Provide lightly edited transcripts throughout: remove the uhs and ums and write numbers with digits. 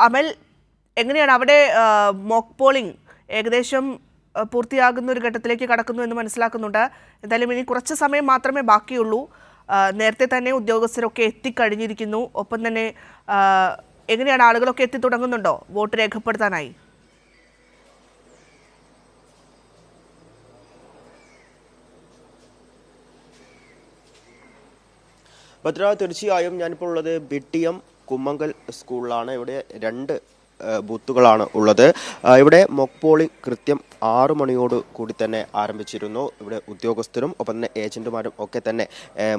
അമൽ, എങ്ങനെയാണ് അവിടെ mock polling ഏകദേശം പൂർത്തിയാകുന്ന ഒരു ഘട്ടത്തിലേക്ക് കടക്കുന്നു എന്ന് മനസ്സിലാക്കുന്നുണ്ട്. എന്തായാലും ഇനി കുറച്ച് സമയം മാത്രമേ ബാക്കിയുള്ളൂ. നേരത്തെ തന്നെ ഉദ്യോഗസ്ഥരൊക്കെ എത്തിക്കഴിഞ്ഞിരിക്കുന്നു. ഒപ്പം തന്നെ എങ്ങനെയാണ് ആളുകളൊക്കെ എത്തിത്തുടങ്ങുന്നുണ്ടോ വോട്ട് രേഖപ്പെടുത്താനായി? ഭദ്ര, തീർച്ചയായും ഞാനിപ്പോൾ ഉള്ളത് BTM കുമ്മങ്കൽ സ്കൂളിലാണ്. ഇവിടെ 2 ബൂത്തുകളാണ് ഉള്ളത്. ഇവിടെ മോക്ക് പോളിംഗ് കൃത്യം 6 മണിയോട് കൂടി തന്നെ ആരംഭിച്ചിരുന്നു. ഇവിടെ ഉദ്യോഗസ്ഥരും ഒപ്പം തന്നെ ഏജന്റുമാരും ഒക്കെ തന്നെ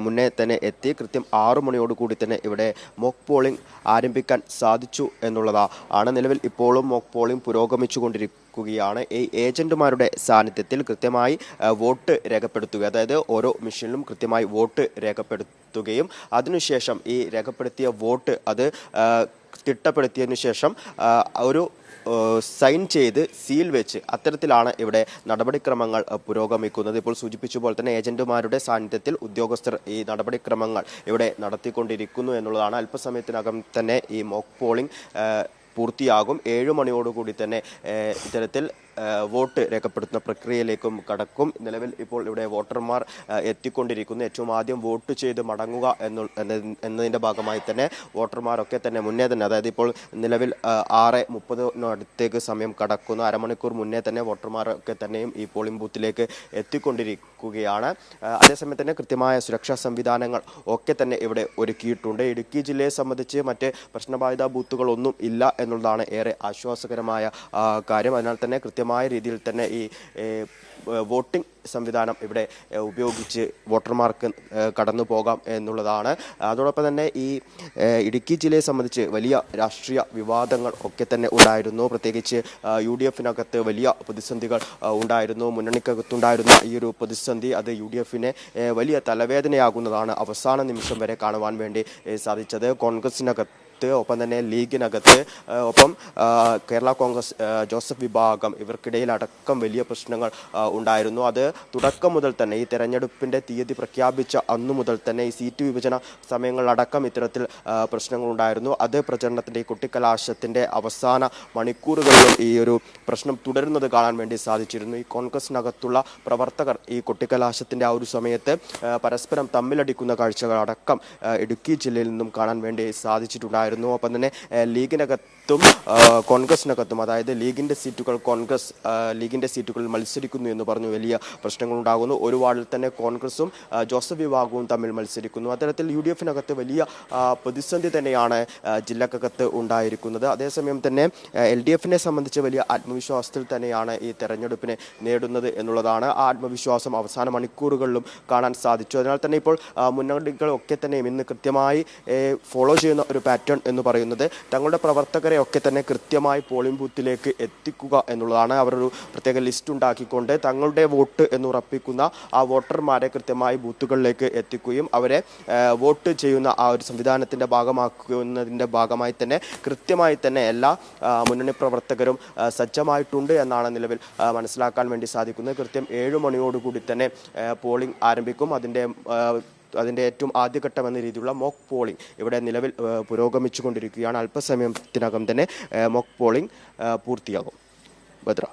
മുന്നേ തന്നെ എത്തി. കൃത്യം 6 മണിയോട് കൂടി തന്നെ ഇവിടെ മോക്ക് പോളിംഗ് ആരംഭിക്കാൻ സാധിച്ചു എന്നുള്ളതാണ്. നിലവിൽ ഇപ്പോഴും മോക്ക് പോളിംഗ് പുരോഗമിച്ചുകൊണ്ടിരിക്കുകയാണ്. ഈ ഏജന്റുമാരുടെ സാന്നിധ്യത്തിൽ കൃത്യമായി വോട്ട് രേഖപ്പെടുത്തുക, അതായത് ഓരോ മെഷീനിലും കൃത്യമായി വോട്ട് രേഖപ്പെടുത്തുകയും അതിനുശേഷം ഈ രേഖപ്പെടുത്തിയ വോട്ട് അത് തിട്ടപ്പെടുത്തിയതിനു ശേഷം ഒരു സൈൻ ചെയ്ത് സീൽ വെച്ച് അത്തരത്തിലാണ് ഇവിടെ നടപടിക്രമങ്ങൾ പുരോഗമിക്കുന്നത്. ഇപ്പോൾ സൂചിപ്പിച്ച പോലെ തന്നെ ഏജന്റുമാരുടെ സാന്നിധ്യത്തിൽ ഉദ്യോഗസ്ഥർ ഈ നടപടിക്രമങ്ങൾ ഇവിടെ നടത്തിക്കൊണ്ടിരിക്കുന്നു എന്നുള്ളതാണ്. അല്പസമയത്തിനകം തന്നെ ഈ മോക്ക് പോളിംഗ് പൂർത്തിയാകും. 7 മണിയോടുകൂടി തന്നെ ഇത്തരത്തിൽ വോട്ട് രേഖപ്പെടുത്തുന്ന പ്രക്രിയയിലേക്കും കടക്കും. നിലവിൽ ഇപ്പോൾ ഇവിടെ വോട്ടർമാർ എത്തിക്കൊണ്ടിരിക്കുന്നു. ഏറ്റവും ആദ്യം വോട്ട് ചെയ്ത് മടങ്ങുക എന്നതിൻ്റെ ഭാഗമായി തന്നെ വോട്ടർമാരൊക്കെ തന്നെ മുന്നേ തന്നെ, അതായത് ഇപ്പോൾ നിലവിൽ 6:30 അടുത്തേക്ക് സമയം കടക്കുന്നു. അരമണിക്കൂർ മുന്നേ തന്നെ വോട്ടർമാരൊക്കെ തന്നെയും ഈ പോളിംഗ് ബൂത്തിലേക്ക് എത്തിക്കൊണ്ടിരിക്കുകയാണ്. അതേസമയം തന്നെ കൃത്യമായ സുരക്ഷാ സംവിധാനങ്ങൾ ഒക്കെ തന്നെ ഇവിടെ ഒരുക്കിയിട്ടുണ്ട്. ഇടുക്കി ജില്ലയെ സംബന്ധിച്ച് മറ്റ് പ്രശ്നബാധിത ബൂത്തുകളൊന്നും ഇല്ല എന്നുള്ളതാണ് ഏറെ ആശ്വാസകരമായ കാര്യം. അതിനാൽ തന്നെ കൃത്യമായ രീതിയിൽ തന്നെ ഈ വോട്ടിംഗ് സംവിധാനം ഇവിടെ ഉപയോഗിച്ച് വോട്ടർമാർക്ക് കടന്നു പോകാം എന്നുള്ളതാണ്. അതോടൊപ്പം തന്നെ ഈ ഇടുക്കി ജില്ലയെ സംബന്ധിച്ച് വലിയ രാഷ്ട്രീയ വിവാദങ്ങൾ ഒക്കെ തന്നെ ഉണ്ടായിരുന്നു. പ്രത്യേകിച്ച് UDF-നകത്ത് വലിയ പ്രതിസന്ധികൾ ഉണ്ടായിരുന്നു. മുന്നണിക്കകത്തുണ്ടായിരുന്ന ഈ ഒരു പ്രതിസന്ധി അത് UDF-നെ വലിയ തലവേദനയാകുന്നതാണ് അവസാന നിമിഷം വരെ കാണുവാൻ വേണ്ടി സാധിച്ചത്. കോൺഗ്രസിനകത്ത് ഒപ്പം തന്നെ ലീഗിനകത്ത് ഒപ്പം കേരള കോൺഗ്രസ് ജോസഫ് വിഭാഗം ഇവർക്കിടയിൽ അടക്കം വലിയ പ്രശ്നങ്ങൾ ഉണ്ടായിരുന്നു. അത് തുടക്കം മുതൽ തന്നെ ഈ തെരഞ്ഞെടുപ്പിൻ്റെ തീയതി പ്രഖ്യാപിച്ച അന്നു മുതൽ തന്നെ ഈ സീറ്റ് വിഭജന സമയങ്ങളിലടക്കം ഇത്തരത്തിൽ പ്രശ്നങ്ങൾ ഉണ്ടായിരുന്നു. അത് പ്രചരണത്തിൻ്റെ ഈ കൊട്ടിക്കലാശത്തിൻ്റെ അവസാന മണിക്കൂറുകളിലും ഈ ഒരു പ്രശ്നം തുടരുന്നത് കാണാൻ വേണ്ടി സാധിച്ചിരുന്നു. ഈ കോൺഗ്രസിനകത്തുള്ള പ്രവർത്തകർ ഈ കൊട്ടിക്കലാശത്തിൻ്റെ ആ ഒരു സമയത്ത് പരസ്പരം തമ്മിലടിക്കുന്ന കാഴ്ചകളടക്കം ഇടുക്കി ജില്ലയിൽ നിന്നും കാണാൻ വേണ്ടി സാധിച്ചിട്ടുണ്ടായിരുന്നു. ഒപ്പം തന്നെ ലീഗിനകത്തും കോൺഗ്രസിനകത്തും, അതായത് ലീഗിൻ്റെ സീറ്റുകൾ കോൺഗ്രസ് ലീഗിൻ്റെ സീറ്റുകളിൽ മത്സരിക്കുന്നു എന്ന് പറഞ്ഞു വലിയ പ്രശ്നങ്ങൾ ഉണ്ടാകുന്നു. ഒരു വാർഡിൽ തന്നെ കോൺഗ്രസും ജോസഫ് വിഭാഗവും തമ്മിൽ മത്സരിക്കുന്നു. അത്തരത്തിൽ UDF-നകത്ത് വലിയ പ്രതിസന്ധി തന്നെയാണ് ജില്ലക്കകത്ത് ഉണ്ടായിരിക്കുന്നത്. അതേസമയം തന്നെ LDF-നെ സംബന്ധിച്ച് വലിയ ആത്മവിശ്വാസത്തിൽ തന്നെയാണ് ഈ തെരഞ്ഞെടുപ്പിനെ നേടുന്നത് എന്നുള്ളതാണ്. ആ ആത്മവിശ്വാസം അവസാന മണിക്കൂറുകളിലും കാണാൻ സാധിച്ചു. അതിനാൽ തന്നെ ഇപ്പോൾ മുന്നണികളൊക്കെ തന്നെയും ഇന്ന് കൃത്യമായി ഫോളോ ചെയ്യുന്ന ഒരു പാറ്റേൺ എന്ന് പറയുന്നത് തങ്ങളുടെ പ്രവർത്തകരെ ഒക്കെ തന്നെ കൃത്യമായി പോളിംഗ് ബൂത്തിലേക്ക് എത്തിക്കുക എന്നുള്ളതാണ്. അവരൊരു പ്രത്യേക ലിസ്റ്റ് ഉണ്ടാക്കിക്കൊണ്ട് തങ്ങളുടെ വോട്ട് എന്ന് ഉറപ്പിക്കുന്ന ആ വോട്ടർമാരെ കൃത്യമായി ബൂത്തുകളിലേക്ക് എത്തിക്കുകയും അവരെ വോട്ട് ചെയ്യുന്ന ആ ഒരു സംവിധാനത്തിൻ്റെ ഭാഗമാക്കുന്നതിൻ്റെ ഭാഗമായി തന്നെ കൃത്യമായി തന്നെ എല്ലാ മുന്നണി പ്രവർത്തകരും സജ്ജമായിട്ടുണ്ട് എന്നാണ് നിലവിൽ മനസ്സിലാക്കാൻ വേണ്ടി സാധിക്കുന്നത്. കൃത്യം 7 മണിയോടുകൂടി തന്നെ പോളിംഗ് ആരംഭിക്കും. അതിൻ്റെ ഏറ്റവും ആദ്യഘട്ടം എന്ന രീതിയിലുള്ള മോക്ക് പോളിംഗ് ഇവിടെ നിലവിൽ പുരോഗമിച്ചുകൊണ്ടിരിക്കുകയാണ്. അല്പസമയത്തിനകം തന്നെ മോക്ക് പോളിംഗ് പൂർത്തിയാകും. ഭദ്ര.